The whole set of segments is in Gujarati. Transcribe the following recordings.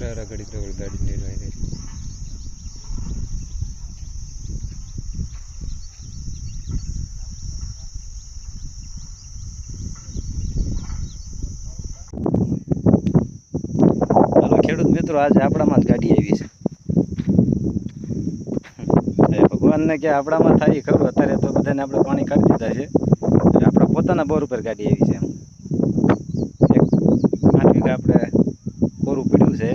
અરે ઘડી તો ગાડી લેવાય રહી. હાલો ખેડૂત મિત્રો, આજે આપણામાં જ ગાડી આવી છે. ભગવાનને કે આપણામાં થાય ખરું, અત્યારે તો બધાને આપણે પાણી કાઢી દીધા છે. એટલે આપણા પોતાના બોર ઉપર ગાડી આવી છે. એમ 8 વીઘા આપણે કોરું પીડ્યું છે.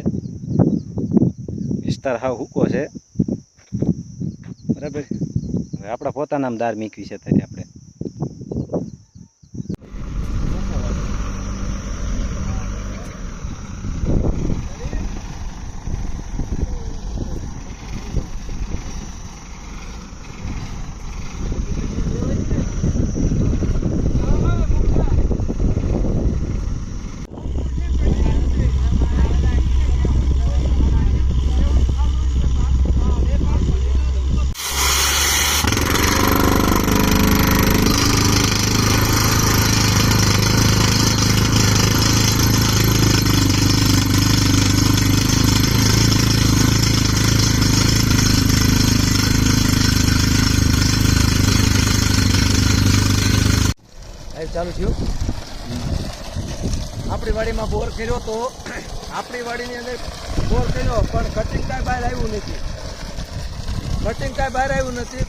વિસ્તાર હાવ હૂકો છે, બરાબર. હવે આપણા પોતાના દાર મીકવી છે અત્યારે આપણે. ચાલુ થયું. આપણી વાડીમાં બોર કર્યો તો આપણી વાડીની અંદર બોર કર્યો, પણ કટિંગ કાંઈ બહાર આવ્યું નથી.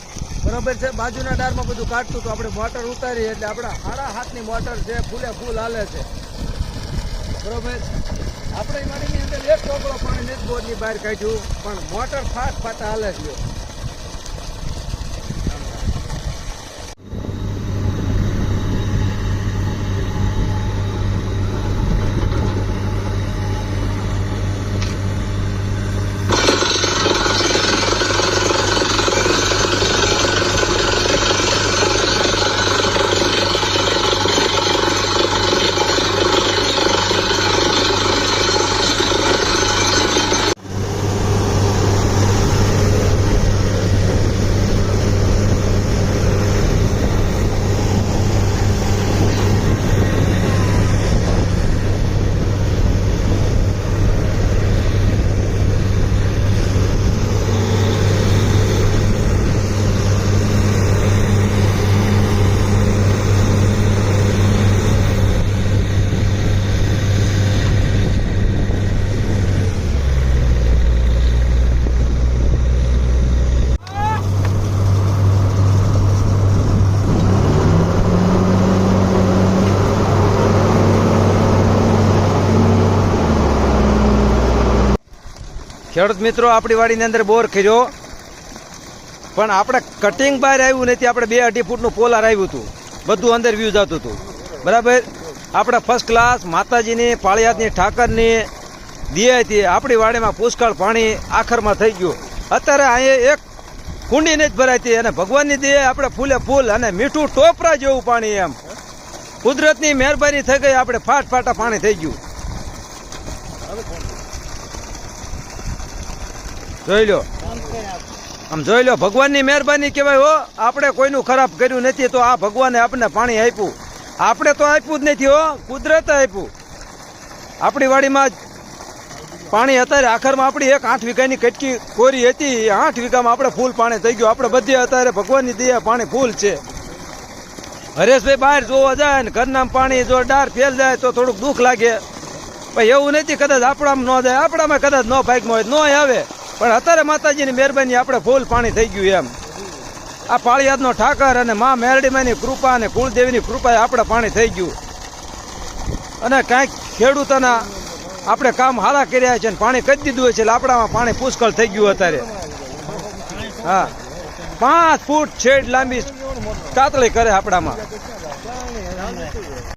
બરાબર છે. બાજુના ડારમાં બધું કાઢતું તો આપણે મોટર ઉતારી, એટલે આપણા 7.5 મોટર છે, ફૂલ હાલે છે. બરાબર. આપણી વાડીની અંદર એક ટોકરો પાણી નથી બોરની બહાર કાઢ્યું, પણ મોટર ફાટ હાલે છે. ખેડૂત મિત્રો, આપણી વાડીની અંદર બોર કર્યો, પણ આપણે કટિંગ બહાર આવ્યું નથી. આપણે 2-2.5 ફૂટનું પોલાર આવ્યું હતું, બધું અંદર વ્યૂ જતું હતું. બરાબર. આપણે ફર્સ્ટ ક્લાસ માતાજીની પાળિયાદની ઠાકરની દિયાથી આપણી વાડીમાં પુષ્કળ પાણી આખરમાં થઈ ગયું. અત્યારે અહીંયા એક કુંડી નથી ભરાતી, અને ભગવાનની દયા આપણે ફૂલે ફૂલ અને મીઠું ટોપરા જેવું પાણી. એમ કુદરતની મહેરબાની થઈ ગઈ. આપણે ફાટા પાણી થઈ ગયું. જોઈ લો, આમ જોઈ લો, ભગવાનની મહેરબાની કહેવાય. હો, આપણે કોઈનું ખરાબ કર્યું નથી, તો આ ભગવાને આપણને પાણી આપ્યું. આપણે તો આપ્યું જ નથી, હો, કુદરતે આપ્યું. આપણી વાડીમાં પાણી અત્યારે આખરમાં આપણી એક 8 વીઘાની કટકી કોરી હતી, 8 વીઘામાં આપણે ફૂલ પાણી થઈ ગયું. આપણે બધે અત્યારે ભગવાનની દયા પાણી ફૂલ છે. હરેશભાઈ બહાર જોવા જાય ને ઘરના પાણી જો ડાર ફેલ જાય તો થોડુંક દુઃખ લાગે. ભાઈ એવું નથી, કદાચ આપણામાં ન જાય, આપણામાં કદાચ ન ભાગમાં હોય, ન આવે. પણ અત્યારે માતાજીની મહેરબાની આપણે ફૂલ પાણી થઈ ગયું. એમ આ પાળિયાદનો ઠાકર અને મા મેરડીમાની કૃપા અને કુળદેવીની કૃપાએ આપણે પાણી થઈ ગયું. અને કાંઈક ખેડૂતોના આપણે કામ હારા કર્યા છે, પાણી કરી દીધું હોય છે, એટલે આપણામાં પાણી પુષ્કળ થઈ ગયું અત્યારે. હા, 5 ફૂટ છેડ લાંબી કાતળી કરે આપણામાં.